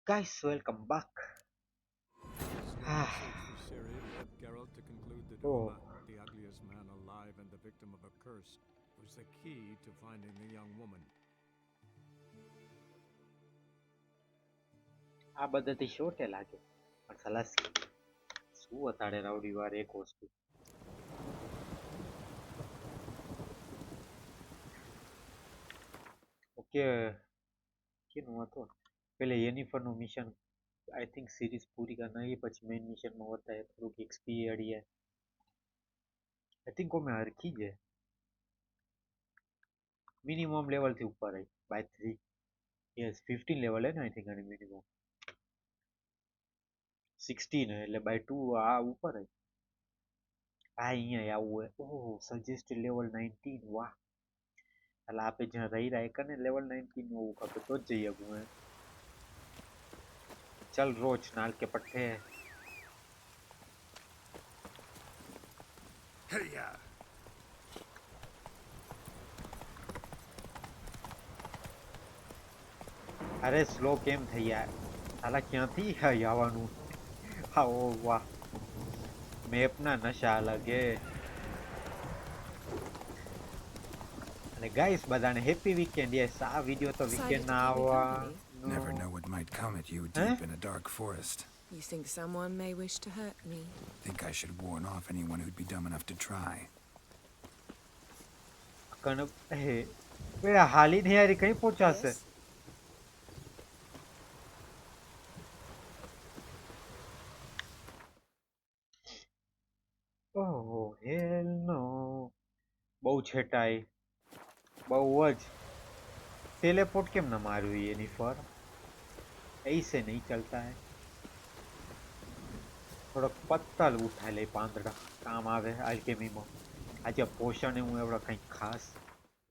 Guys, welcome back. Scanning through Siri led Geralt to conclude that Oh, Uma, the ugliest man alive and the victim of a curse, was the key to finding the young woman. આ બધાથી શોર્ટે લાગે પણ સલાહ શું અતાડે રાવડી વાર એક વસ્તુ okay કેનું હતું પેલે યેનિફરનું મિશન આઈ થિંક સિરીઝ પૂરી કરનારી પછી મેઇન મિશનમાં હોતા है થોડુંક एक्सपी अड़ी है आई थिंक वो मैं हरखी है मिनिमम लेवल થી ઉપર है बाय 3 यस 15 लेवल है ना आई थिंक આની મિનિમમ 16 है એટલે બાય 2 આ ઉપર है આ અહીંયા આવું है ઓહ સજેસ્ટેડ લેવલ 19 વાહ એટલે આપણે જ્યાં રહી રહ્યા કને લેવલ 19 નું હોવું ખપે તો જ જઈ શકું હે चल रोज नाल के पट्टे Hey-ya! अरे स्लो केम થઈ યાર સાલા ક્યાંથી આવવાનું હા ઓ વાહ મેપના નશા અલગ હે અને ગાઈસ બધાને હેપી વીકેન્ડ યસ આ વિડિયો તો વીકેન્ડ Decided to ના keep me company. આવવાનો Never know what might come at you હે deep in a dark forest. You think someone may wish to hurt me? Think I should warn off anyone who'd be dumb enough to try. કન હે પેલા હાલીને યાર કઈ પહોંચાશે Yes. ઓહ હેલ નો બહુ છેટાઈ બહુ જ ટેલિપોર્ટ કેમ ના માર્યું એની પર ऐसे नहीं चलता है થોડોક પત્તલ ઉઠાઈ લઈ પાંદડા કામ આવે આલ્કેમીમાં આજે પોષણ હું એવડો કંઈક ખાસ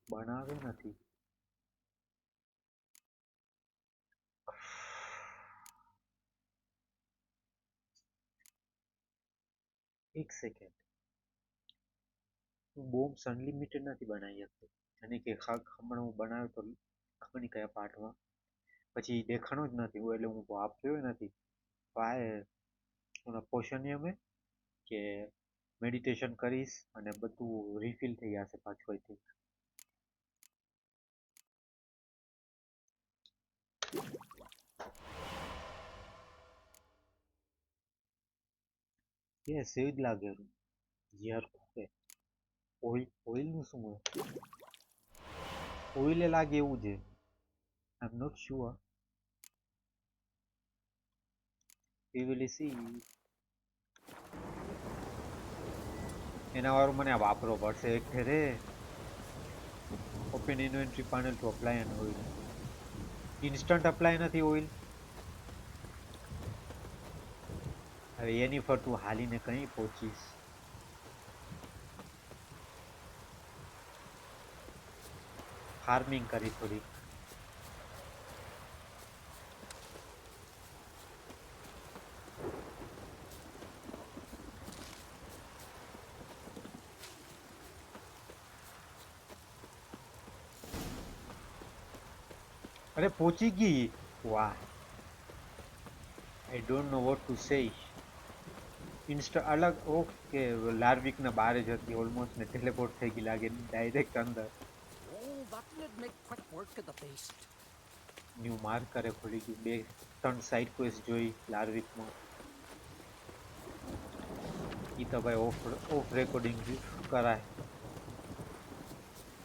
બનાવે નથી એક સેકન્ડ હું બોમ્બ્સ અનલિમિટેડ નથી બનાવી શકતો અને કે હમણાં હું બનાવ્યો તો ખબર નહીં કયા પાર્ટમાં પછી દેખાણો જ નથી એટલે હું વાપર્યો નથી પાય ઓના પોષણિયમે કે મેડિટેશન કરીશ અને બધું રિફિલ થઈ જશે પાછું આઈ થિંક યસ એવું જ લાગે યાર ખોટે ઓઇલનું શું હોય ઓઇલે લાગે એવું છે I am not sure we will see એના વાળું મને આ વાપરવો પડશે એક ફેરે open inventory panel to apply an oil instant apply નથી ઓઇલ હવે એની ફર તું હાલીને કઈ પહોંચીશ ફાર્મિંગ કરી થોડી અરે પહોંચી ગઈ વાહ I don't know what to say Insta અલગ ઓકે લાર્વિકના બારે જ હતી ઓલમોસ્ટ ને ટેલિપોર્ટ થઈ ગઈ લાગે ડાયરેક્ટ અંદર Oh, that would make quick work of the beast. New માર્કરે ખોલી ગયું બે ત્રણ સાઇડ ક્વેસ્ટ જોઈ લાર્વિકમાં ઈ તો ભાઈ ઓફ રેકોર્ડિંગ કરાય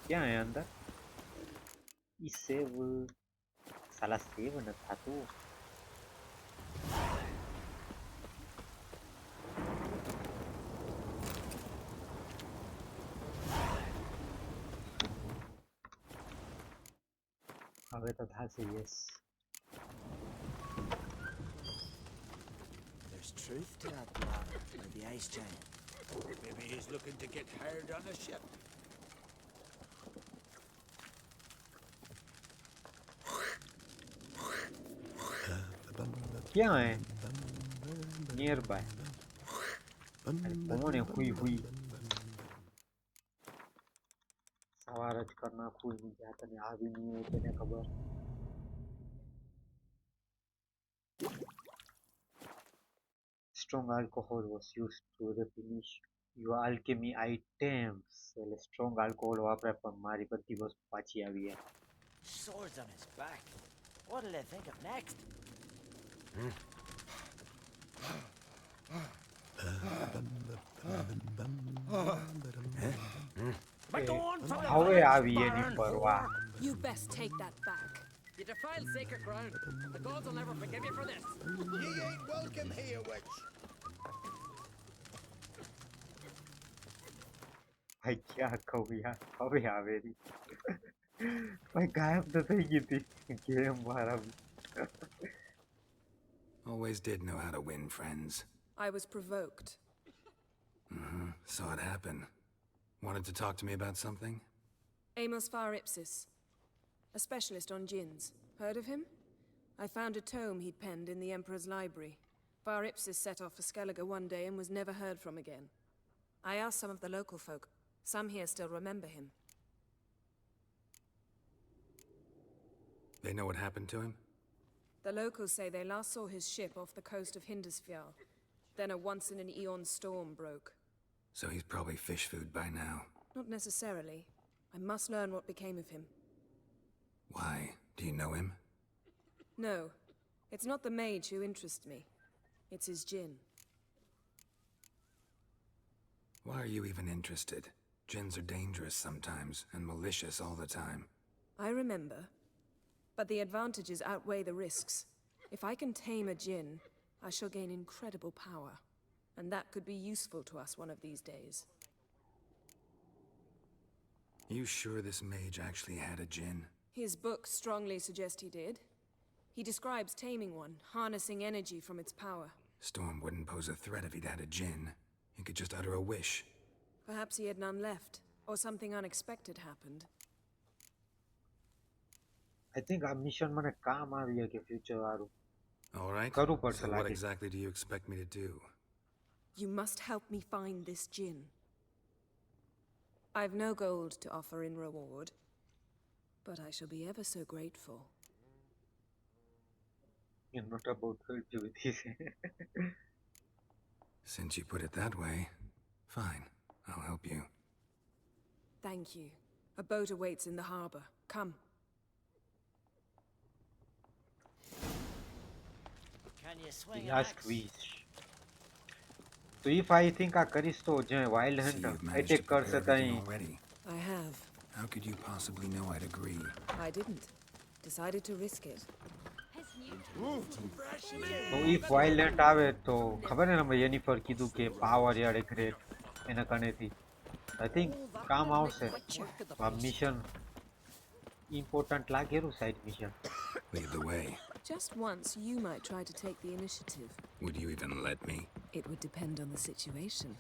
ક્યાં હે અંદર ઈ સેવ સાલા સેવ ન થાતું હવે તો થાશે yes There's truth to that lad with the ice giant. Maybe he's looking to get hired on a ship. ક્યાં હે નિયર બાય કોણ હે હુઈ હુઈ સવાર જ કર નાખું એની જાતને આવી નહીં હોય તેને ખબર strong alcohol was used to replenish your alchemy items. એટલે strong alcohol વાપરે પણ મારી બધી વસ્તુ પાછી આવી જાય. Swords on his back. What'll they think of next? હવે આવી એની પરવા. You best take that back. You defiled sacred ground. The gods will never forgive you for this. Ye ain't welcome here, witch. ભાઈ ક્યાં કહું યાર, હવે આવે રી. ભાઈ ગાયબ તો થઈ ગઈ હતી ગેમ મારા. Always did know how to win, friends. I was provoked. Saw it happen. Wanted to talk to me about something? Amos Far Ipsis, a specialist on jinns. Heard of him? I found a tome he'd penned in the Emperor's library. Far Ipsis set off for Skellige one day and was never heard from again. I asked some of the local folk. Some here still remember him. They know what happened to him? The locals say they last saw his ship off the coast of Hindisfjall. Then a once-in-an-eon storm broke. So he's probably fish food by now. Not necessarily. I must learn what became of him. Why? Do you know him? No, it's not the mage who interests me. It's his djinn. Why are you even interested? Jinns are dangerous sometimes, and malicious all the time. I remember. But the advantages outweigh the risks. If I can tame a djinn, I shall gain incredible power. And that could be useful to us one of these days. You sure this mage actually had a djinn? His books strongly suggest he did. He describes taming one, harnessing energy from its power. Storm wouldn't pose a threat if he'd had a djinn. He could just utter a wish. Perhaps he had none left, or something unexpected happened. I think આ mission મને કામ આવી કે future વાળું. All right. કરવું પડશે So what લાગે. exactly do you expect me to do? You must help me find this djinn. I've no gold to offer in reward, but I shall be ever so grateful. You're not about to help you with this. Since you put it that way, fine. I'll help you. Thank you. A boat awaits in the harbor. Come. Can you swing an Last axe? wish. So if I think I કરીશ તો જે wild See, hunter you've managed attack to કરશે prepare તઈ. everything already. I have. How could you possibly know I'd agree? I didn't. Decided to risk it. તો if wild hunt આવે તો ખબર ને અમે જેનિફર કીધું કે power યાર ગ્રેટ એના કનેથી I think કામ આવશે. આ મિશન ઇમ્પોર્ટન્ટ લાગેલું side mission. Lead the way. Just once, you might try to take the initiative. Would you even let me? It would depend on the situation.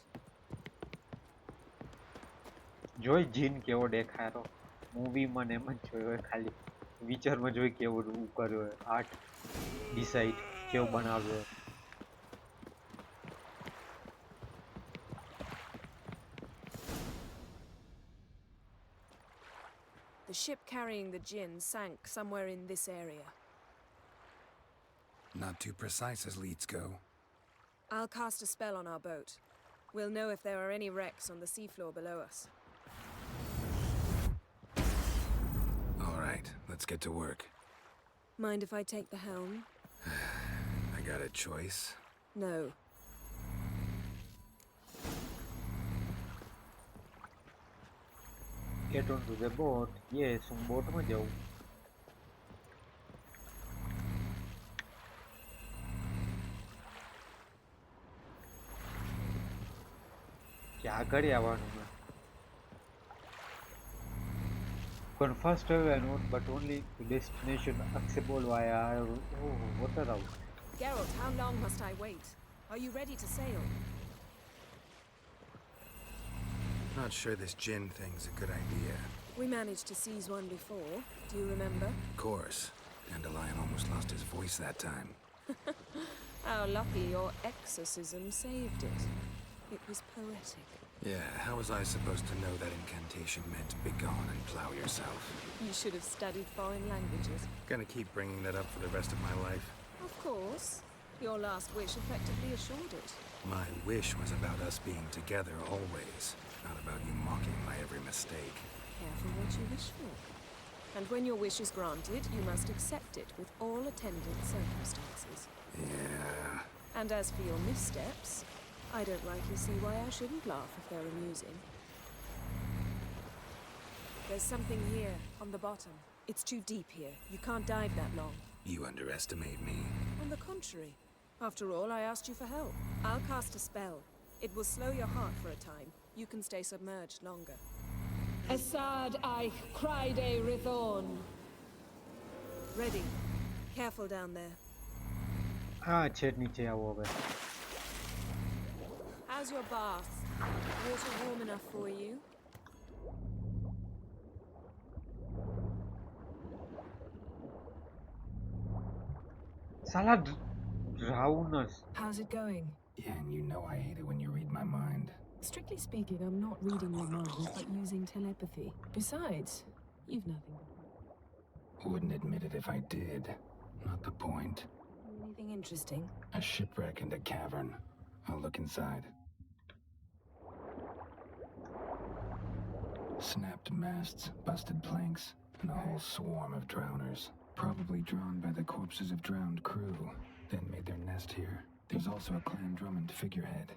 જોઈ જીન કેવો દેખાયો મૂવીમાં ને એમ જ જોયો હોય ખાલી વિચારમાં જોઈ કેવો કર્યો હોય આર્ટ ડિસાઈડ કેવો બનાવ્યો. The ship carrying the djinn sank somewhere in this area. Not too precise as leads go. I'll cast a spell on our boat. We'll know if there are any wrecks on the seafloor below us. All right, let's get to work. Mind if I take the helm? I got a choice. No. Get onto the boat. Yes, હું બોટમાં જાઉં. કે આગળ આવવાનું છે. Confirm a note, but only to destination accessible via water route. Geralt, how long must I wait? Are you ready to sail? Not sure this djinn thing's a good idea. We managed to seize one before. Do you remember? Of course. Dandelion almost lost his voice that time. How lucky your exorcism saved it. It was poetic. Yeah, how was I supposed to know that incantation meant begone and plow yourself? You should have studied foreign languages. Gonna keep bringing that up for the rest of my life. Of course. Your last wish effectively assured it. My wish was about us being together always, not about you mocking my every mistake. Careful what you wish for. And when your wish is granted, you must accept it with all attendant circumstances. Yeah. And as for your missteps, I don't rightly see why I shouldn't laugh if they're amusing. There's something here, on the bottom. It's too deep here. You can't dive that long. You underestimate me. On the contrary. After all, I asked you for help. I'll cast a spell. It will slow your heart for a time. You can stay submerged longer. Assad I Criede Rithorn. Ready. Careful down there. હા છેક નીચે આવો હવે. How's your bath? Water warm enough for you? સાલા ડ્રાઉનર્સ. How's it going? Yeah, and you know I hate it when you read my mind. Strictly speaking, I'm not reading your mind, but using telepathy. Besides, you've nothing. Wouldn't admit it if I did. Not the point. Anything interesting? A shipwreck and a cavern. I'll look inside. Snapped masts, busted planks, and a whole swarm of drowners. Probably drawn by the corpses of drowned crew, then made their nest here. There's also a clan Drummond figurehead.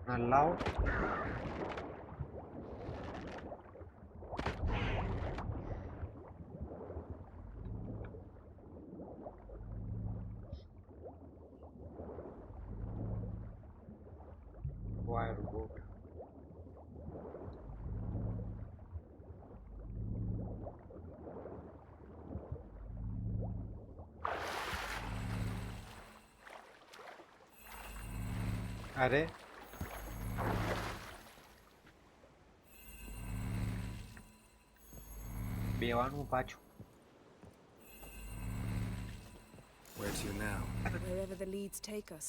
Allow. Wire boat. अरे બેવાનું પાછું. Where to now? Wherever the leads take us.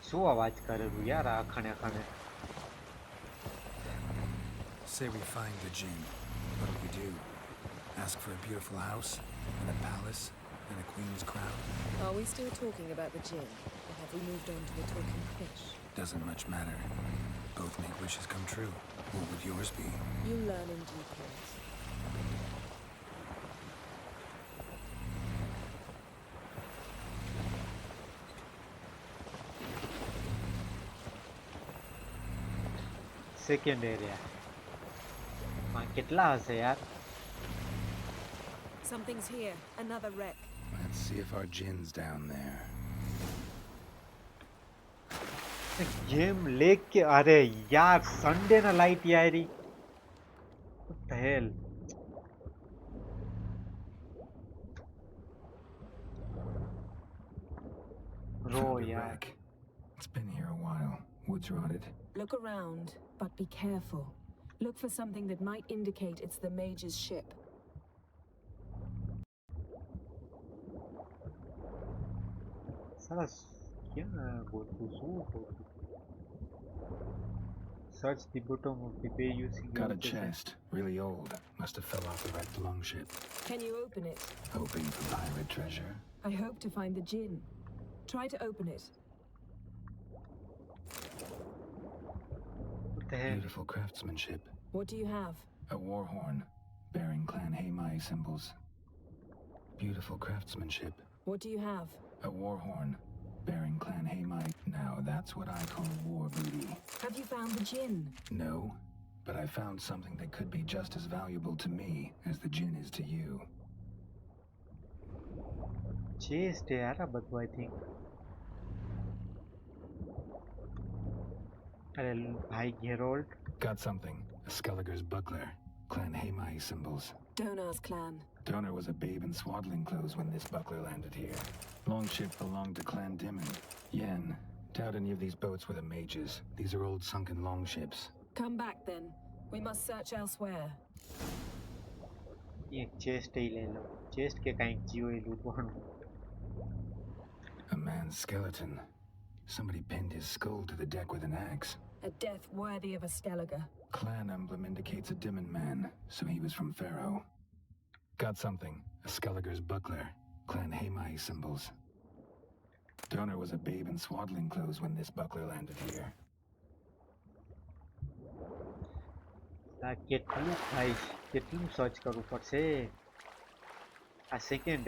શું અવાજ કરેલું યાર આ ખાણે ખાણે. Say we find the Jinn. What do we do? Ask for a beautiful house, and a palace, and a queen's crown? Are we still talking about the Jinn? Or have we moved on to the talking fish? Doesn't much matter. Both make wishes come true. What would yours be? You'll learn in due course. Second area કેટલા હશે યાર. Something's here. Another wreck. Let's see if our Jinn's down there. Game लेके अरे यार Sunday ना light यारी. What the hell? Bro, Found a yeah. wreck. It's been here a while. Wood's rotted. Look around, but be careful. Look for something that might indicate it's the mage's ship. साला क्या गोतू सू गोतू. Search the bottom of the bay using Got a your chest. Really old. Must have fell off the wrecked longship. Can you open it? Hoping for pirate treasure. I hope to find the Jinn. Try to open it. What the hell? Beautiful craftsmanship. What do you have? A war horn, bearing clan Haimai symbols. Beautiful craftsmanship. What do you have? A war horn, bearing clan Haimai. Now that's what I call war booty. Have you found the Jinn? No, but I found something that could be just as valuable to me as the Jinn is to you. Chest यार बदू I think. अरे भाई Geralt. Got something. A Skelliger's buckler, clan Haimai symbols. Donar's clan. Donar was a babe in swaddling clothes when this buckler landed here. Longship belonged to Clan Dimon. Yen, doubt any of these boats were the mages. These are old sunken longships. Come back then. We must search elsewhere. एक chest ही ले लो. Chest के कहीं जियो ही लूटवानो. A man's skeleton. Somebody pinned his skull to the deck with an axe. A death worthy of a Skellige. Clan emblem indicates a Dimmen man, so he was from Pharaoh. Got something. A Skellige's buckler. Clan Hamai symbols. Donor was a babe in swaddling clothes when this buckler landed here. કેટલું થાય કેટલું search કરવું પડશે આ second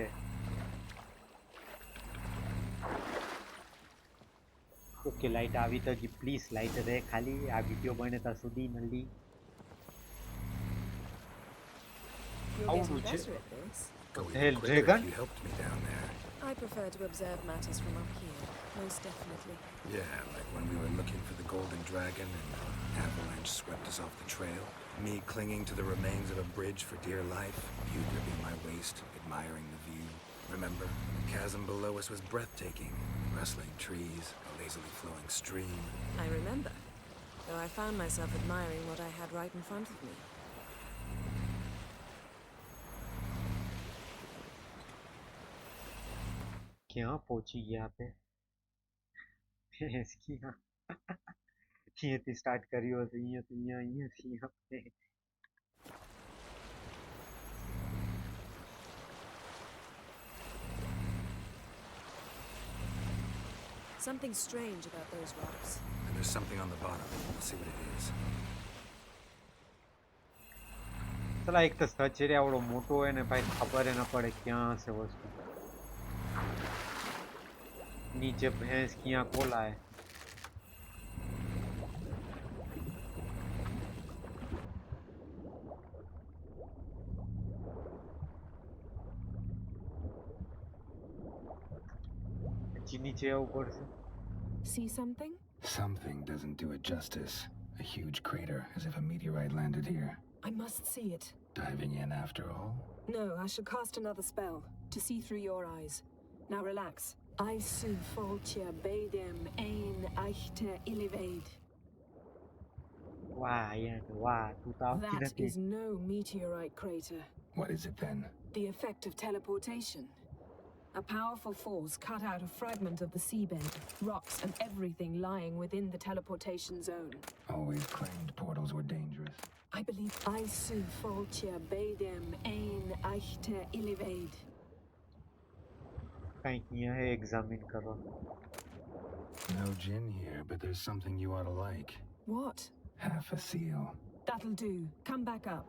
okay light આવી તો જી please light રહે ખાલી આ વિડીયો બને ત્યાં સુધી નલ્લી You're આવડું getting છે better at this. Hell Quicker dragon if you helped me down there. I prefer to observe matters from up here, most definitely. Yeah, like when we were looking for the golden dragon and an avalanche swept us off the trail. Me clinging to the remains of a bridge for dear life, you gripping my waist, admiring the view. Remember, the chasm below us was breathtaking. Rustling trees, a lazily flowing stream. I remember, though I found myself admiring what I had right in front of me. ક્યાં પહોંચી ગયા આપણે અહીંયાથી start કર્યું હતું અહીંયાથી આપણે Something strange about those rocks. And there's something on the bottom. We'll see what it is. ચલા એક તો સર્ચ એરિયા આવડો મોટો હોય ને ભાઈ ખબર ન પડે ક્યાં હશે વસ્તુ નીચે ભેંસ ક્યાં કોલાય પછી નીચે આવવું પડશે See something? Something doesn't do it justice. A huge crater, as if a meteorite landed here. I must see it. Diving in after all? No, I shall cast another spell to see through your eyes. Now relax. I su foltia bedem ein eichte invade. વાહ તું તો આવતી That નથી is no meteorite crater. What is it then? The effect of teleportation. A powerful force cut out a fragment of the seabed, rocks and everything lying within the teleportation zone. Always claimed portals were dangerous. I believe I su foltia bedem ein eichte invade. કંઈક અહીંયા examine કરવા No gin here, but there's something you ought to like. What? Half a seal. That'll do. Come back up.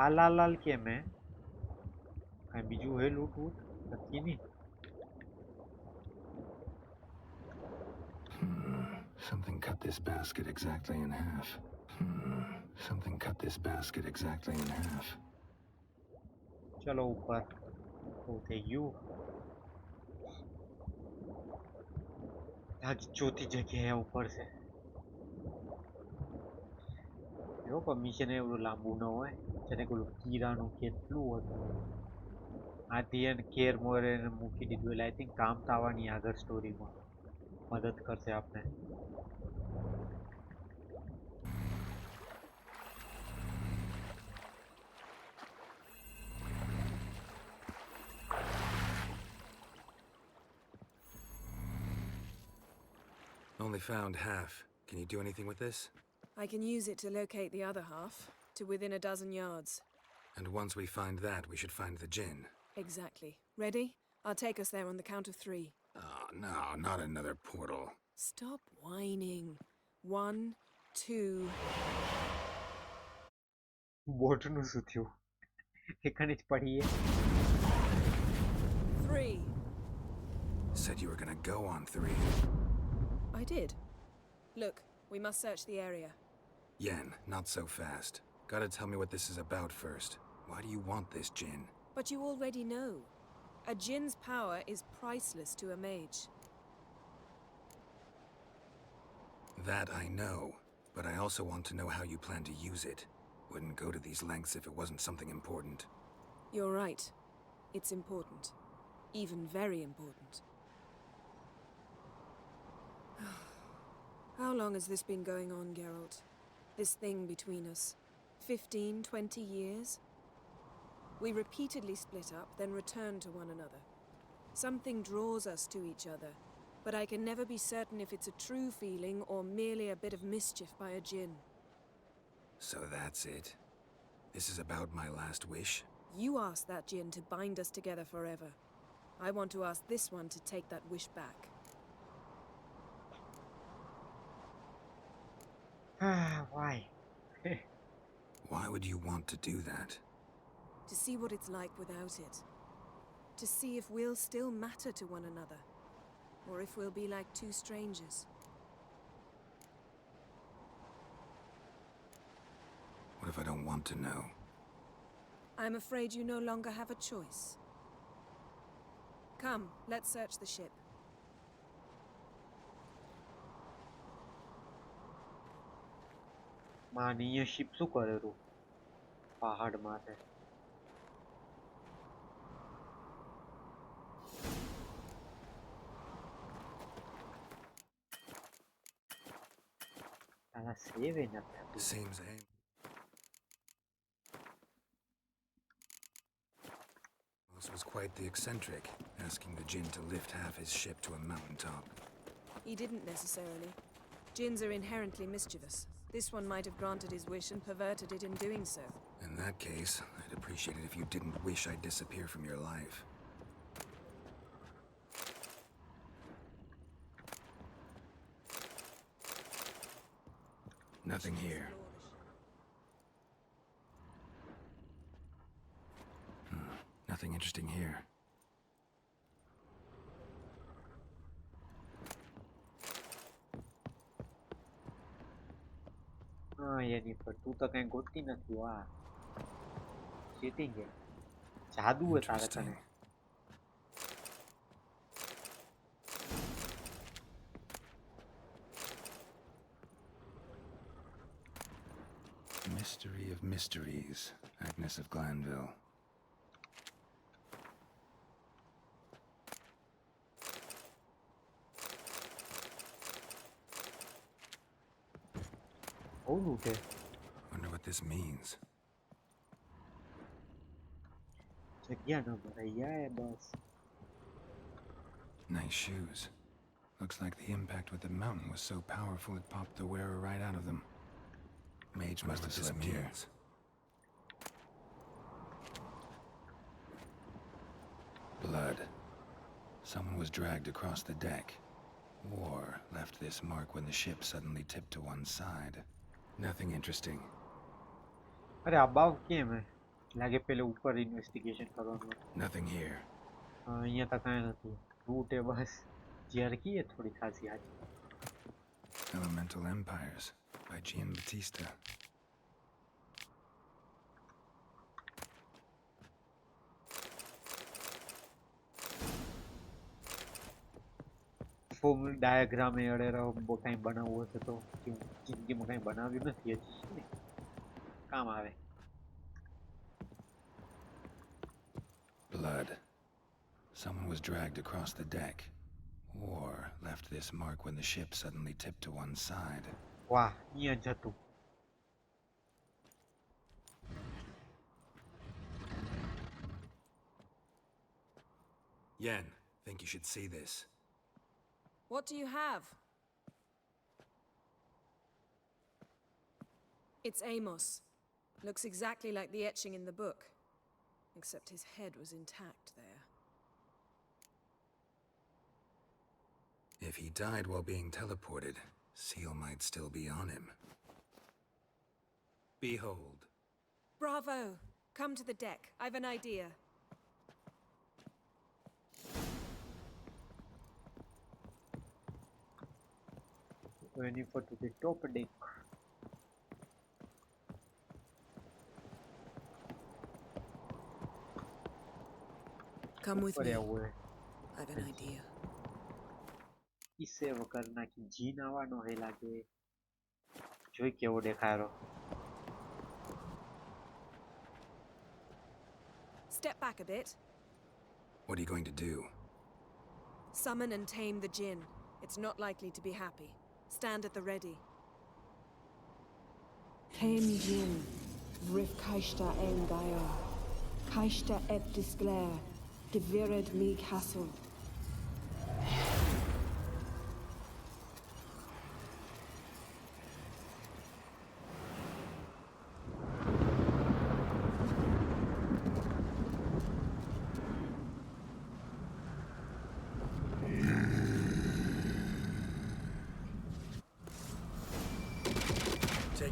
આ લાલ કેમ હે કાંઈ બીજું હે લૂંટ વૂટ નથી ની Something cut this basket exactly in half. Something cut this basket exactly in half. ચલો ઉપર બહુ થઈ ગયું આજ ચોથી જગ્યાએ ઉપર છે જો પણ મિશન એવડું લાંબુ ન હોય જેને પેલું કીરાનું કેટલું હતું આથી એને કેર મોરે મૂકી દીધું એટલે આઈ થિંક કામ તો આવવાની આગળ સ્ટોરીમાં મદદ કરશે આપણે Only found half. Can you do anything with this? I can use it to locate the other half, to within a dozen yards. And once we find that, we should find the gin. Exactly. Ready? I'll take us there on the count of 3. Oh, no, not another portal. Stop whining. 1, 2... બોટનું શું થયું એકને જ પડીએ 3. Said you were gonna go on 3. I did. Look, we must search the area. Yen, not so fast. Gotta tell me what this is about first. Why do you want this gin? But you already know. A djinn's power is priceless to a mage. That I know, but I also want to know how you plan to use it. Wouldn't go to these lengths if it wasn't something important. You're right. It's important. Even very important. How long has this been going on, Geralt? This thing between us? 15, 20 years? We repeatedly split up, then returned to one another. Something draws us to each other, but I can never be certain if it's a true feeling or merely a bit of mischief by a djinn. So that's it. This is about my last wish? You asked that djinn to bind us together forever. I want to ask this one to take that wish back. Why? Why would you want to do that? To see what it's like without it. To see if we'll still matter to one another. Or if we'll be like two strangers. What if I don't want to know? I'm afraid you no longer have a choice. Come, let's search the ship. માનીય ship શું કરેલું પહાડ માથે આલા સેવ એ નથી થતું. Seems aim. This was quite the eccentric, asking the djinn to lift half his ship to a mountaintop. He didn't necessarily. Djinns are inherently mischievous. This one might have granted his wish and perverted it in doing so. In that case, I'd appreciate it if you didn't wish I'd disappear from your life. Nothing here. Nothing interesting here. એની પર તું તો કઈ ગોતતી નથી. વાહ, cheating છે, જાદુ છે તારે કને. Mystery of mysteries, Agnes of Glanville. બહુ લૂંટે. Wonder what this means. જગ્યા ન ભરાઈ જાય બસ. Nice shoes. Looks like the impact with the mountain was so powerful it popped the wearer right out of them. Mage must have slept here. Blood. Someone was dragged across the deck. War left this mark when the ship suddenly tipped to one side. Nothing interesting. અરે અબાવ કેમ હે? લાગે પેલે ઉપર investigation કરવાનું. Nothing here. અહીંયા તો કાંઈ નથી. લૂંટે બસ. જર્કી હે થોડી ખાસી આજે. Elemental Empires by Gian Battista. Form diagram એ અડે રહો કાંઈ બનાવવું હશે તો જિંદગીમાં કાંઈ બનાવ્યું નથી હજી. કામ આવે. Blood. Someone was dragged across the deck. War left this mark when the ship suddenly tipped to one side. વાહ, અહીંયા જ હતું. Yen, think you should see this. What do you have? It's Amos. Looks exactly like the etching in the book. Except his head was intact there. If he died while being teleported, Seal might still be on him. Behold. Bravo! Come to the deck. I've an idea. Waiting for to the top deck. Come with me. ઉપર I've an idea. ઈ સેવ કર નાખી. જીન આવવાનો હે લાગે. જોઈ કેવો દેખાયો. Step back a bit. What are you going to do? Summon and tame the djinn. It's not likely to be happy. Stand at the ready. Tame Jin, Rif Kaishta Engaya, Kaishta et Disglair, Devired me Castle.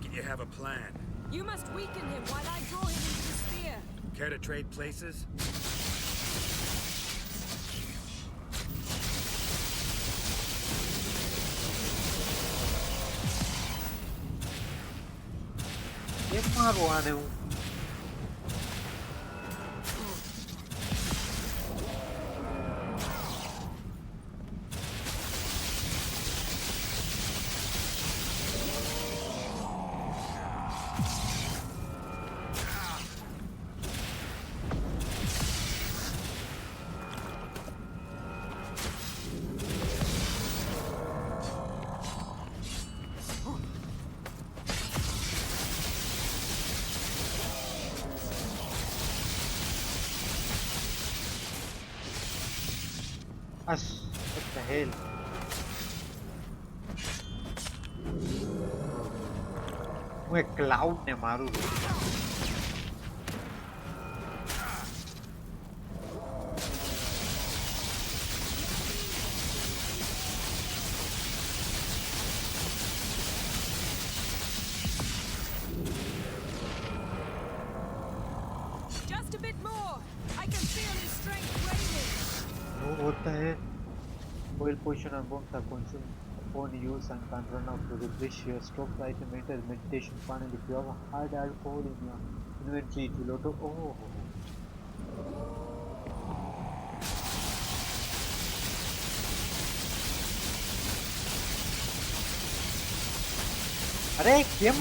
take it you have a plan. You must weaken him while I draw him into the sphere. Care to trade places? કેમ મારું આને હું Us, what the hell? હું એક cloud ને મારું છું. Just a bit more. I can feel his strength waning. What the hell? Oil potion and bombs are consumed upon use and can run out to replenish your stock item. Enter meditation panel if you have a hard alcohol in your inventory to load up. Oh. अरे केम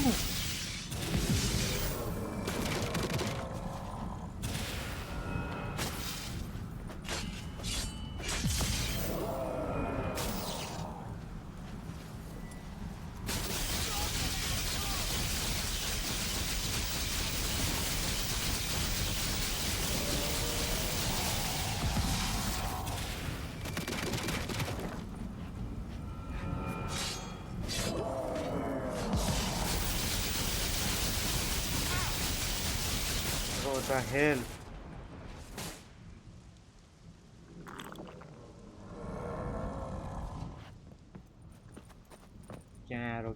What the hell?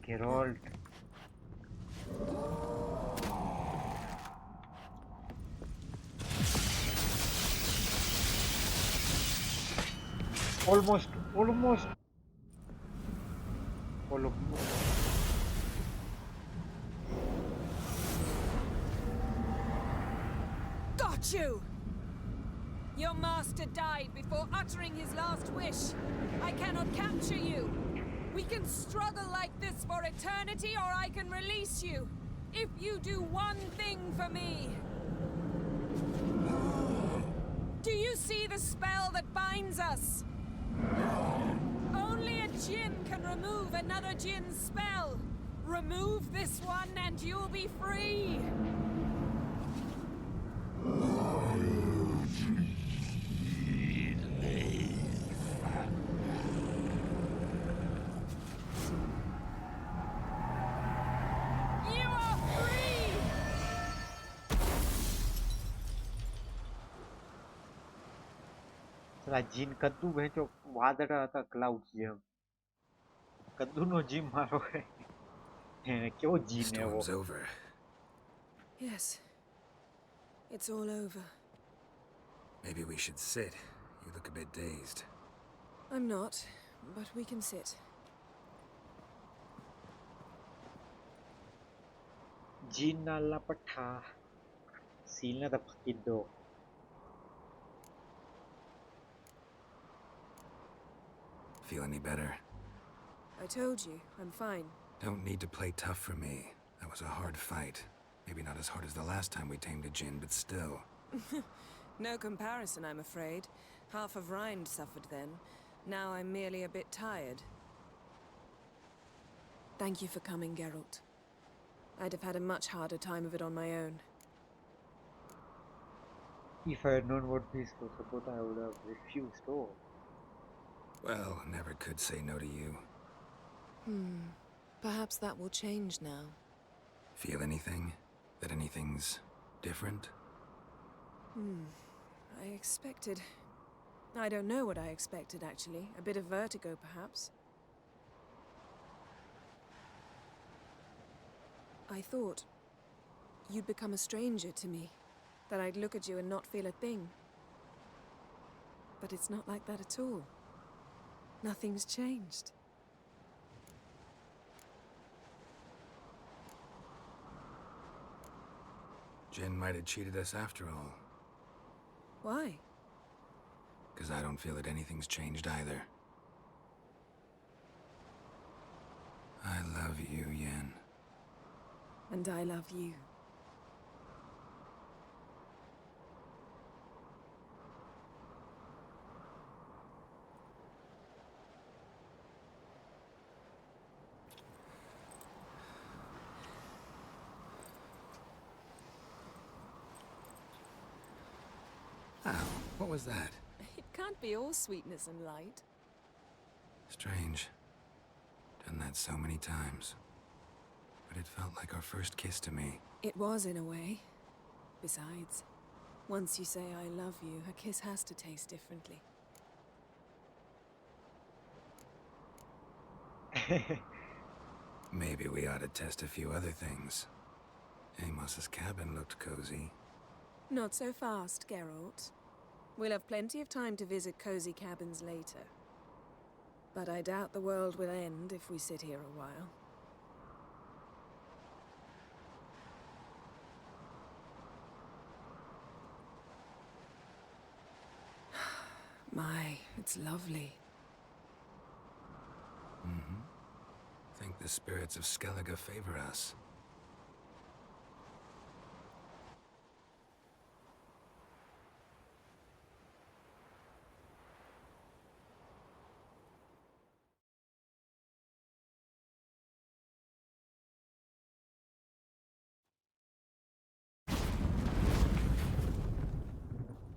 Geralt. Almost. Got you! Your master died before uttering his last wish. I cannot capture you. We can struggle like this for eternity, or I can release you. If you do one thing for me. Do you see the spell that binds us? Only a djinn can remove another djinn's spell. Remove this one and you'll be free. You are free! જીન કદ્દુ ભેંચો વાદળા હતા cloud જેમ કદ્દુનો gym મારો કેવો જીન એવો Storm's over. Yes. It's all over. Maybe we should sit. You look a bit dazed. I'm not, but we can sit. જીન ના લપઠા seal ના ફકીદો Feel any better? I told you, I'm fine. Don't need to play tough for me. That was a hard fight. Maybe not as hard as the last time we tamed a djinn, but still. No comparison, I'm afraid. Half of Rind suffered then. Now I'm merely a bit tired. Thank you for coming, Geralt. I'd have had a much harder time of it on my own. If I had known what this was about, I would have refused. Oh. Well, never could say no to you. Perhaps that will change now. Feel anything? That anything's different? I expected... I don't know what I expected, actually. A bit of vertigo, perhaps. I thought you'd become a stranger to me, that I'd look at you and not feel a thing. But it's not like that at all. Nothing's changed. Jin might have cheated us after all. Why? Because I don't feel that anything's changed either. I love you, Yen. And I love you. Ow, what was that? It can't be all sweetness and light. Strange. Done that so many times. But it felt like our first kiss to me. It was, in a way. Besides, once you say I love you, a kiss has to taste differently. Maybe we ought to test a few other things. Amos's cabin looked cozy. Not so fast, Geralt. We'll have plenty of time to visit cozy cabins later. But I doubt the world will end if we sit here a while. My, it's lovely. Think the spirits of Skellige favor us.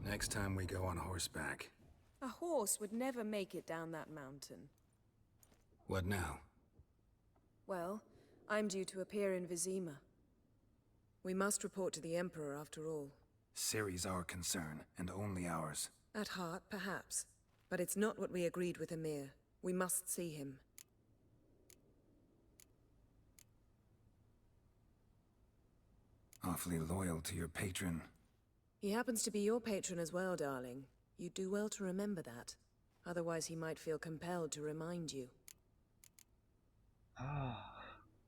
Next time we go on horseback. A horse would never make it down that mountain. What now? Well, I'm due to appear in Vizima. We must report to the Emperor after all. Ciri's our concern, and only ours. At heart, perhaps. But it's not what we agreed with Emir. We must see him. Awfully loyal to your patron. He happens to be your patron as well, darling. You'd do well to remember that. Otherwise he might feel compelled to remind you.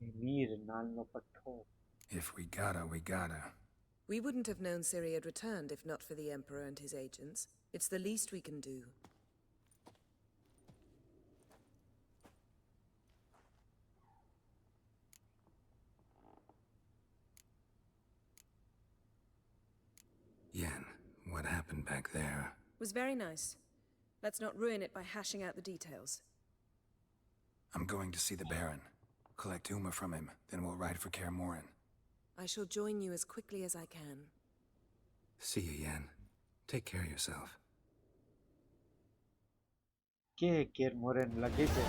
Emir nalno patho. If we gotta, we gotta. We wouldn't have known Ciri had returned if not for the Emperor and his agents. It's the least we can do. Yen, what happened back there? Was very nice. Let's not ruin it by hashing out the details. I'm going to see the Baron. Collect Uma from him, then we'll ride for Kaer Morhen. I shall join you as quickly as I can. See you, Yen. Take care of yourself. કે care મોરેન લાગે છે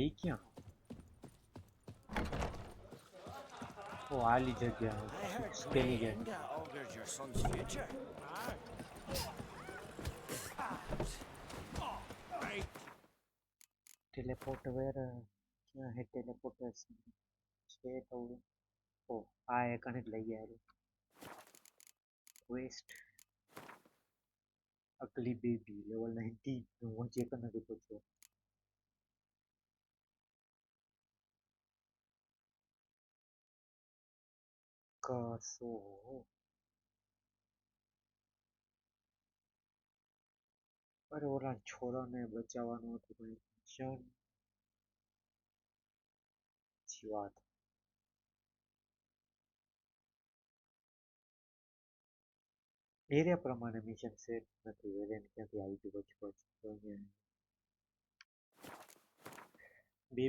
એ ક્યાં ઓ આલી જગ્યા I heard scaly ગયા Rhaegar augurs your son's future. Teleport વેર ક્યાં હે ટેલિપોર્ટેશન છે તો ઓ આ એ કનેક્ટ લઈ ગયા વેસ્ટ અકલી બેબી લેવલ 90 હું જે કનેક્ટ પહોંચ્યો કસો અરે ઓલા છોરાને બચાવવાનું હતું પણ મિશન સાચી વાત એરિયા પ્રમાણે મિશન સેટ નથી વેરિયન્ટ ક્યાંથી આવી ગયું પછી તો અહીંયા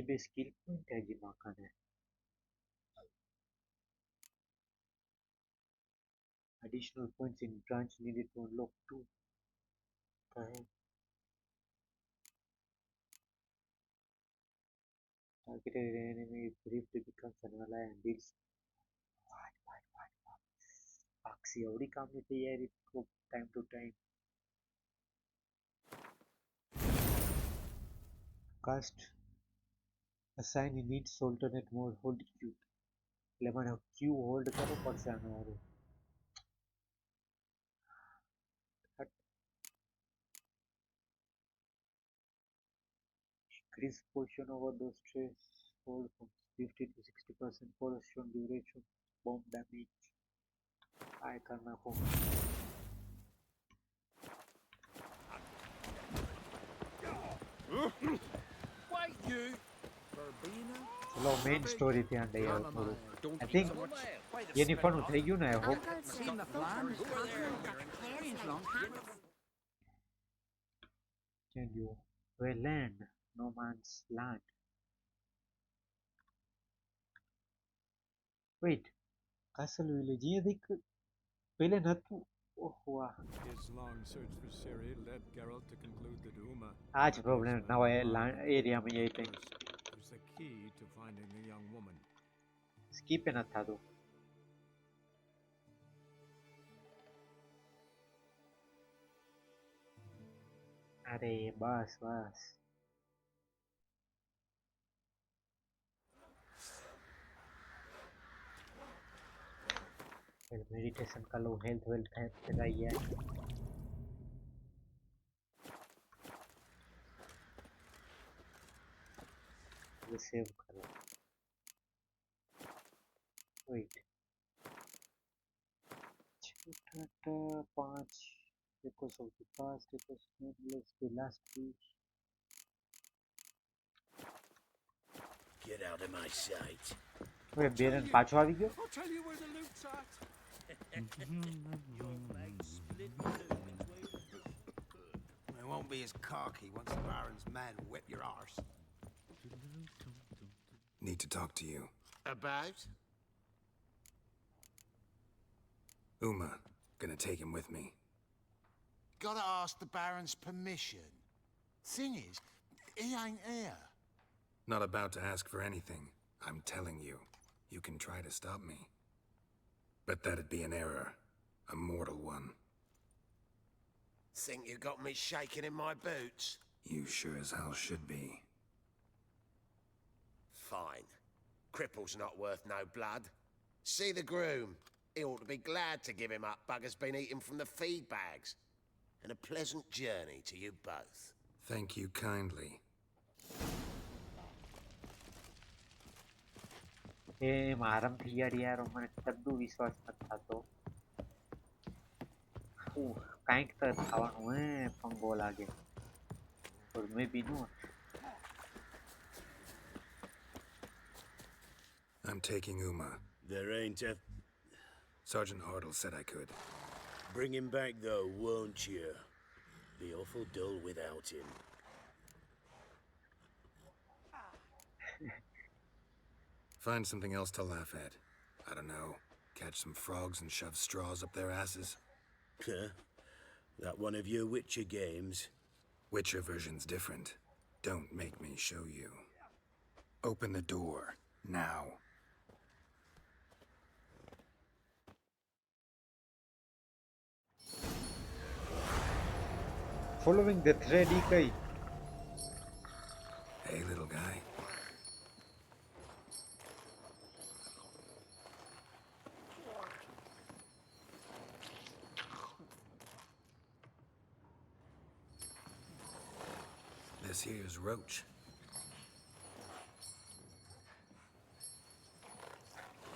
બે સ્કિલ પોઈન્ટ હજી માખાને additional points in branch needed to unlock 2 targeted enemy briefly becomes an ally and deals આખી અવળી કામની તૈયારી time to time cast assign in its alternate mode hold Q એટલે મને Q હોલ્ડ કરવો પડશે આનો હારું increase portion over the stress hold from 50 to 60% portion duration bomb damage આ કર નાખો Wait, you! Verbena? ચલો મેઇન સ્ટોરી ત્યાં લઈ આવો થોડું I think એની પણ થઈ ગયું ને I hope Seen the plan? Strange long. can you where land no man's land wait castle village ये देख पहले नतु ओहो His long search for Ciri led Geralt to conclude that Uma आज प्रॉब्लम नवा एरिया में यही पे was the key to finding the young woman. Skip पे न था तो अरे बस बस मेडिटेशन कर लो हेल्थ वेल्थ लगाइए ये सेव करो वेट छोटा 5 because of the past it was needless the last week Get out of my sight. वे बेरन पाछो આવી ગયો I'll tell you where the loot's at. Your legs split in two between. It won't be as cocky once the Baron's men whip your arse. Need to talk to you. About? Uma, gonna take him with me. Gotta ask the Baron's permission. Thing is, he ain't here. Not about to ask for anything. I'm telling you. You can try to stop me. But that'd be an error. A mortal one. Think you got me shaking in my boots? You sure as hell should be. Fine. Cripple's not worth no blood. See the groom. He ought to be glad to give him up. Bugger's been eating from the feed bags. And a pleasant journey to you both. Thank you kindly. એ મારમ થઈ યાર મને કદું વિશ્વાસ ન થતો કાંઈક તો થવાનું હે પંગો લાગે or maybe not I'm taking Uma. There ain't a... Sergeant Hartle said I could. Bring him back, though, won't you? Be awful dull without him. Find something else to laugh at. I don't know. Catch some frogs and shove straws up their asses. Huh? That one of your Witcher games? Witcher version's different. Don't make me show you. Open the door. Now. following the thread કઈ Hey, little guy. This here's Roach.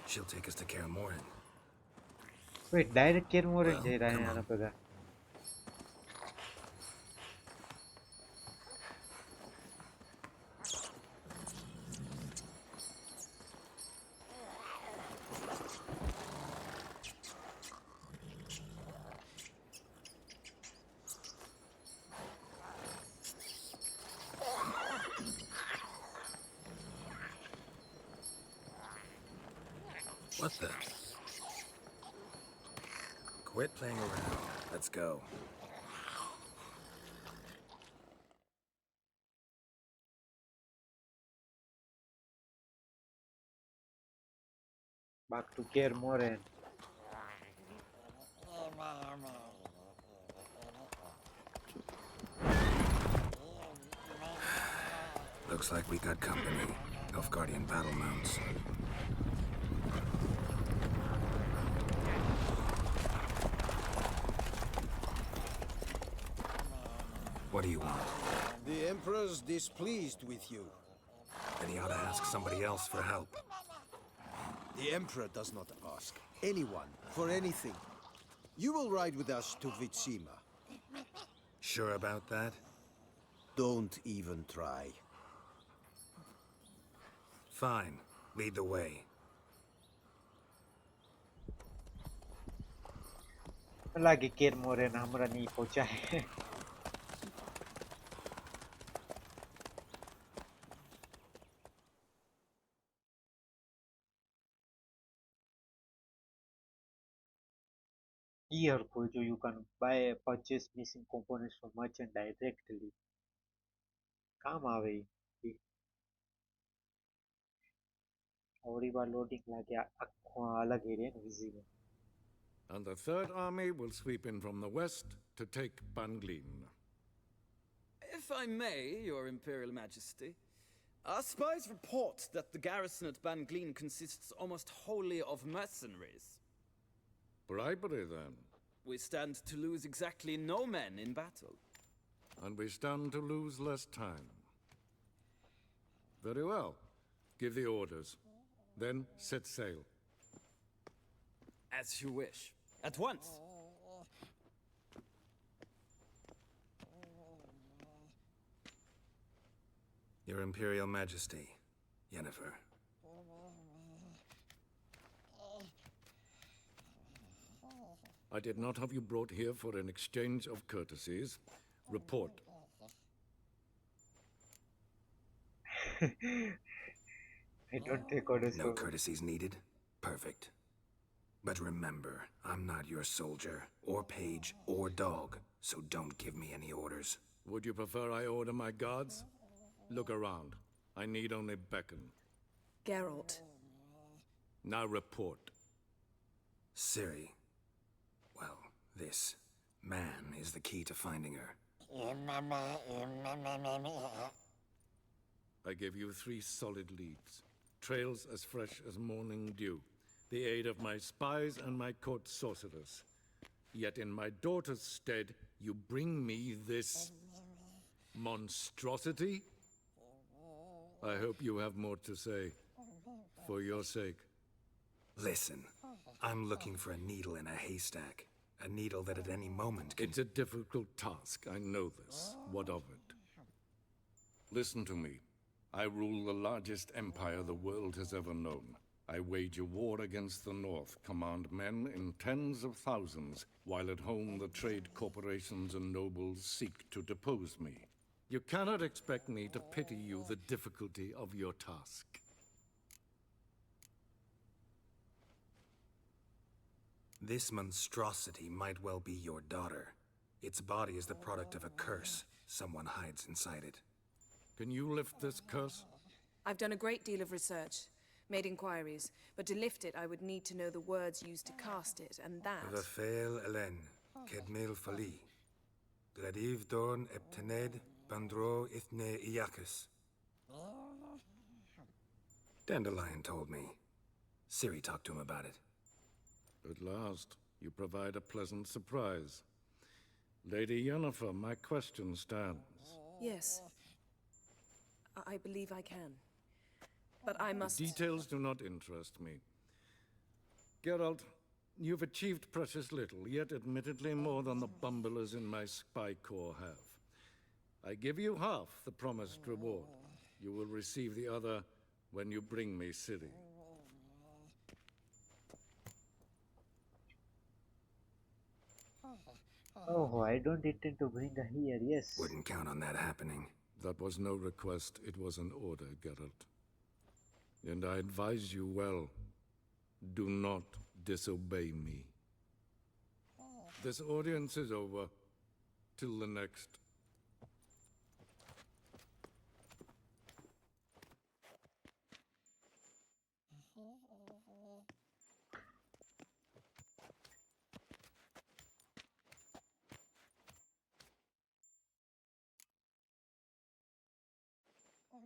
She'll take us to Kaer Morhen. wait direct care more Well, જઈ રહ્યા come આના on. બધા What the? Quit playing around. Let's go. back to care more and Looks like we got company. Nilfgaardian battle mounts. What do you want? The Emperor's displeased with you. Then he ought to ask somebody else for help. The Emperor does not ask anyone for anything. You will ride with us to Vitsima. Sure about that? Don't even try. Fine. Lead the way. લાગે care મોરે ને હમણાં નહીં પહોંચાય. Here, you can buy purchase missing components from merchant directly. કામ આવે ઈ. થોડી વાર loading લાગે આખો અલગ એરિયા ને visible. And the Third Army will sweep in from the west to take Banglin. If I may, Your Imperial Majesty, our spies report that the garrison at Banglin consists almost wholly of mercenaries. Bribery, then. We stand to lose exactly no men in battle. And we stand to lose less time. Very well. Give the orders. Then set sail. As you wish. At once. Your Imperial Majesty, Yennefer. I did not have you brought here for an exchange of courtesies. Report. I don't take orders. No courtesies needed? Perfect. But remember, I'm not your soldier, or page, or dog, so don't give me any orders. Would you prefer I order my guards? Look around. I need only beckon. Geralt. Now report. Ciri. Well, this man is the key to finding her. I give you 3 solid leads. Trails as fresh as morning dew. The aid of my spies and my court sorcerers. Yet in my daughter's stead, you bring me this monstrosity? I hope you have more to say. For your sake. Listen, I'm looking for a needle in a haystack. A needle that at any moment can... It's a difficult task, I know this. What of it? Listen to me. I rule the largest empire the world has ever known. I wage a war against the North, command men in tens of thousands, while at home the trade corporations and nobles seek to depose me. You cannot expect me to pity you the difficulty of your task. This monstrosity might well be your daughter. Its body is the product of a curse. Someone hides inside it. Can you lift this curse? I've done a great deal of research, made inquiries, but to lift it I would need to know the words used to cast it, and that... Vafael Elen, Kedmil Fali. Gladiv Dorn Eptened Bandro Ithne Iakis. Dandelion told me. Ciri talked to him about it. At last, you provide a pleasant surprise. Lady Yennefer, my question stands. Yes. I believe I can. But I must... Details do not interest me. Geralt, you've achieved precious little, yet admittedly more than the bumblers in my spy corps have. I give you half the promised reward. You will receive the other when you bring me Ciri. Oh, I don't intend to bring her here, yes. Wouldn't count on that happening. That was no request, it was an order, Geralt. And I advise you well, do not disobey me. This audience is over. Till the next.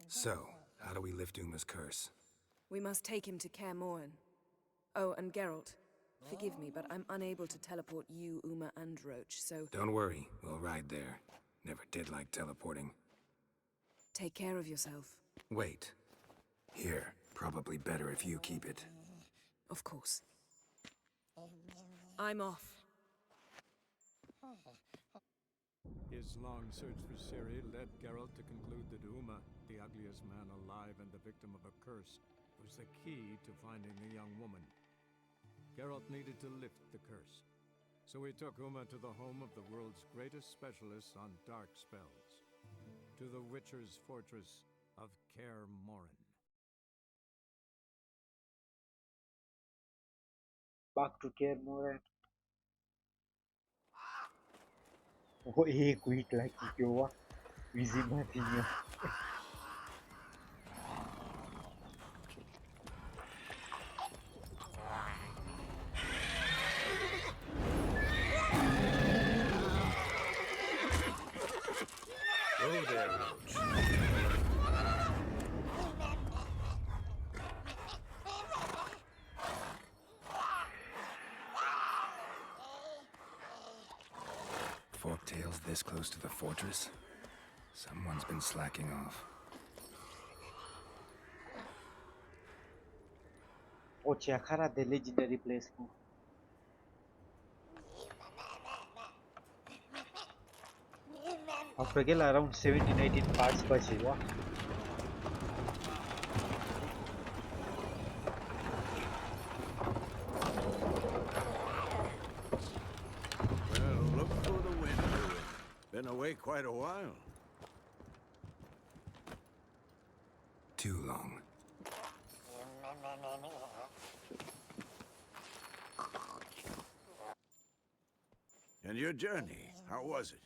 So, how do we lift Uma's curse? We must take him to Kaer Morhen. Oh, and Geralt, forgive me, but I'm unable to teleport you, Uma, and Roach, so Don't worry, we'll ride there. Never did like teleporting. take care of yourself. Wait. Here, probably better if you keep it. Of course. I'm off. His long search for Ciri led Geralt to conclude that Uma, the ugliest man alive and the victim of a curse, was the key to finding the young woman. Geralt needed to lift the curse, so he took Uma to the home of the world's greatest specialists on dark spells, to the Witcher's fortress of Kaer Morhen. Back to Kaer Morhen. Oh, quick like you easy nothing. Oh, there, Roach. Forktails this close to the fortress? Someone's been slacking off. Oh, Chakara, the legendary place. After around 17-18 parts પછી વાહ. Well, look for the wind, Ewan. Been away quite a while. Too long. And your journey, how was it?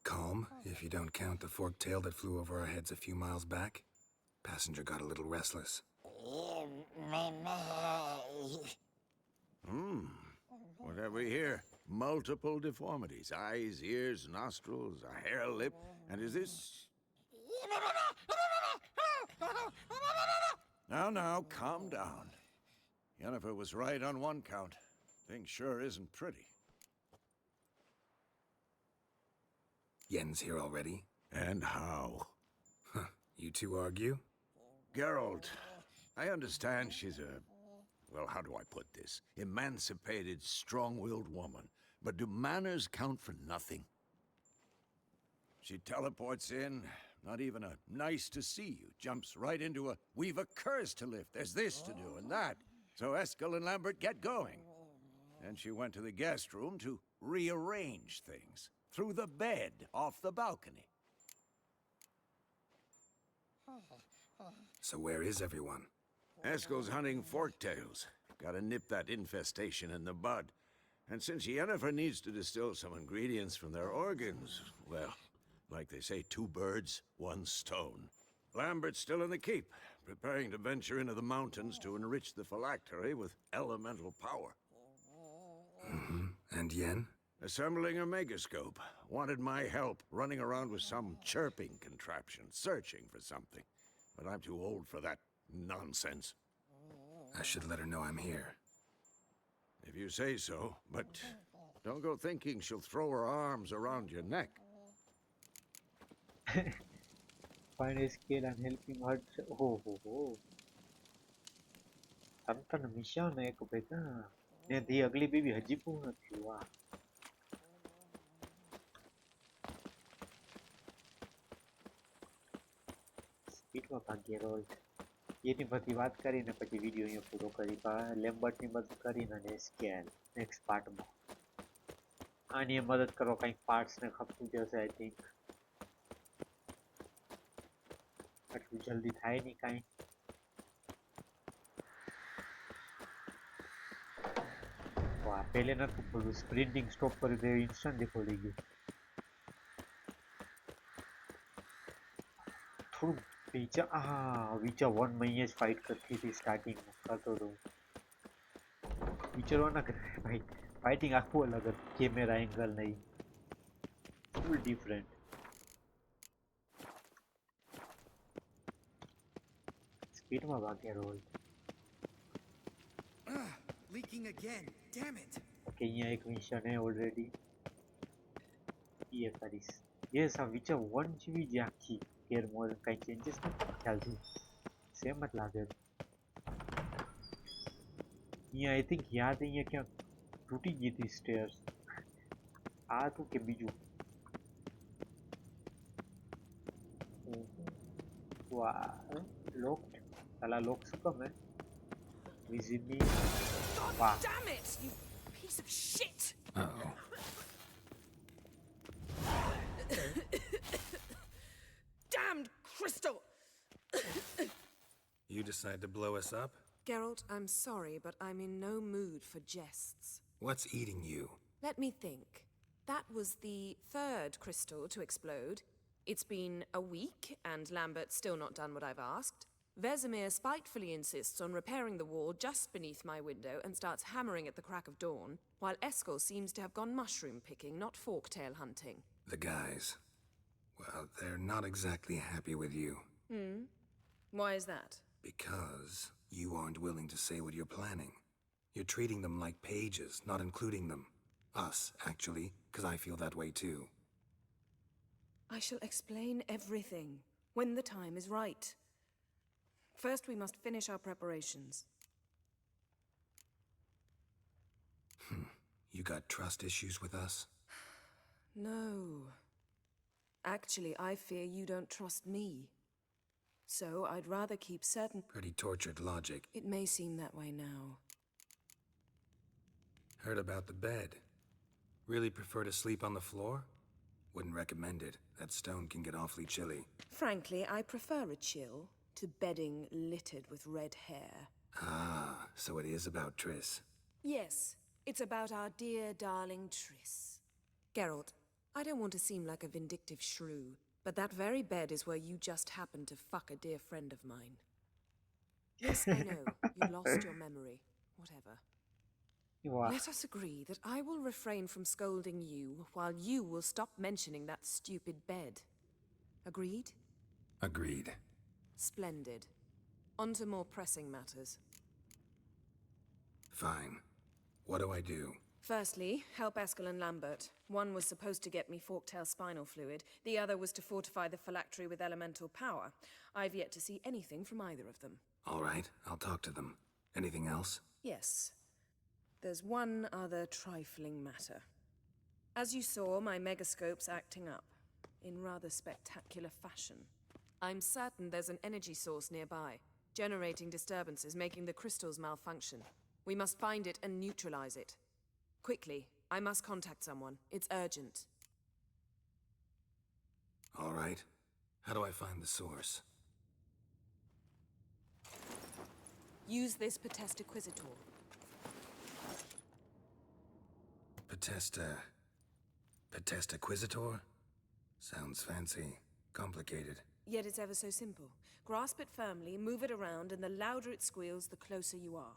Calm, if you don't count the forktail that flew over our heads a few miles back. Passenger got a little restless. What have we here? Multiple deformities. Eyes, ears, nostrils, a hair lip. And is this... Now, calm down. Yennefer was right on one count. Thing sure isn't pretty. Yen's here already? And how? Huh. You two argue? Geralt, I understand she's a... Well, how do I put this? Emancipated, strong-willed woman. But do manners count for nothing? She teleports in, not even a nice to see you, jumps right into a we've a curse to lift, there's this to do and that. So Eskel and Lambert get going. And she went to the guest room to rearrange things. Through the bed, off the balcony. So where is everyone? Eskel's hunting forktails. Gotta nip that infestation in the bud. And since Yennefer needs to distill some ingredients from their organs, well, like they say, 2 birds, 1 stone. Lambert's still in the keep, preparing to venture into the mountains to enrich the phylactery with elemental power. And Yen? Assembling a megascope. Wanted my help running around with some chirping contraption, searching for something. But I'm too old for that nonsense. I should let her know I'm here. If you say so, but don't go thinking she'll throw her arms around your neck. Find a skill and help him hurt. Oh. તંતન mission એક ભેગા ને the અગલી baby હજી પૂર્ણ થયું વાહ. સ્પીડમાં ભાગ્ય રોલ્ટ એની બધી વાત કરીને પછી વિડીયો અહીંયા પૂરો કરી લેમ્બર્ટની મદદ કરીને અને સ્કેલ નેક્સ્ટ પાર્ટમાં આની મદદ કરો કંઈક પાર્ટ્સને ખપતું જશે આઈ થિંક આટલું જલ્દી થાય નહીં કાંઈ વાહ પહેલે નતું ખોલવું સ્પ્રિન્ટિંગ સ્ટોપ કરી દે ઇન્સ્ટન્ટલી ખોલી ગયું થોડું વિચર 1 में ही फाइट करती थी स्टार्टिंग में करतो तो विचर 1 ना करे भाई फाइटिंग आखो अलग कैमरा एंगल नहीं फुल डिफरेंट સ્પીડમાં ભાગે રોલ. Leaking again. Damn it. Okay અહીંયા એક મિશન હે ઓલરેડી. એ કરીશ. યસ આ વિચર 1 જેવી જ આખી ગેર મોડ કાંઈ ચેન્જીસ નથી ખ્યાલથી સેમ જ લાગે છે. અહીંયા આઈ થિંક યાદ અહીંયા ક્યાંક તૂટી ગઈ હતી સ્ટેર્સ. આ હતું કે બીજું? વાહ લોક્ડ. સાલા લોક શું કમ હે? વિઝિબલી વાહ. Damn it, you piece of shit! Uh-oh. Damned crystal! You decide to blow us up? Geralt, I'm sorry, but I'm in no mood for jests. What's eating you? Let me think. That was the third crystal to explode. It's been a week, and Lambert's still not done what I've asked. Vesemir spitefully insists on repairing the wall just beneath my window and starts hammering at the crack of dawn, while Eskel seems to have gone mushroom picking, not forktail hunting. The guys. Well, they're not exactly happy with you. Why is that? Because you aren't willing to say what you're planning. You're treating them like pages, not including them. Us, actually, because I feel that way too. I shall explain everything when the time is right. First, we must finish our preparations. You got trust issues with us? No. Actually, I fear you don't trust me. So I'd rather keep certain... Pretty tortured logic. It may seem that way now. Heard about the bed. Really prefer to sleep on the floor? Wouldn't recommend it. That stone can get awfully chilly. Frankly, I prefer a chill to bedding littered with red hair. Ah, so it is about Triss. Yes, it's about our dear darling Triss. Geralt, I don't want to seem like a vindictive shrew, but that very bed is where you just happened to fuck a dear friend of mine. Yes, I know, you lost your memory. Whatever. વાહ. Let us agree that I will refrain from scolding you while you will stop mentioning that stupid bed. Agreed? Agreed. Splendid. On to more pressing matters. Fine. What do I do? Firstly, help Eskel and Lambert. One was supposed to get me forktail spinal fluid, the other was to fortify the phylactery with elemental power. I've yet to see anything from either of them. All right, I'll talk to them. Anything else? Yes. There's one other trifling matter. As you saw, my megascope's acting up, in rather spectacular fashion. I'm certain there's an energy source nearby, generating disturbances, making the crystals malfunction. We must find it and neutralize it. Quickly, I must contact someone. It's urgent. All right. How do I find the source? Use this Potestaquizitor. Potestaquizitor? Sounds fancy. Complicated. Yet it's ever so simple. Grasp it firmly, move it around, and the louder it squeals, the closer you are.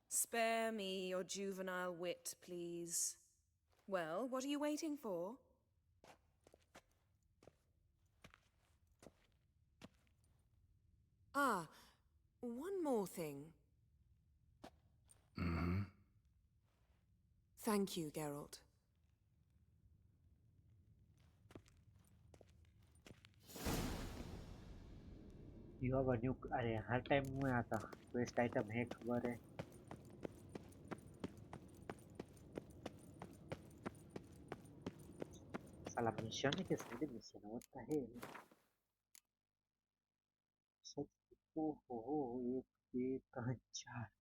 Spare me your juvenile wit, please. Well, what are you waiting for? Ah, one more thing. Thank you, Geralt. You have a new... अरे हर time में आता quest item है खबर है. साला mission है कि side mission होता है. सच हो एक 1000.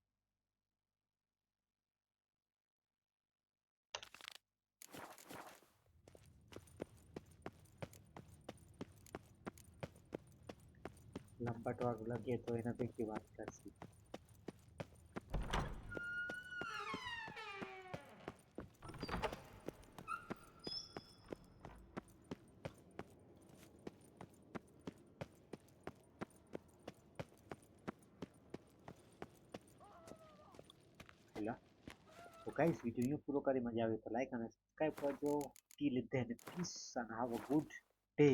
લંબટ વાળું લગે તો એના પૈકી વાત કરશી. તો ગાઈસ વિડિયો પૂરો કરી મજા આવી તો લાઈક અને સબસ્ક્રાઇબ કરજો. ટી લીધે અને પીસ અને હાવ અ ગુડ ડે.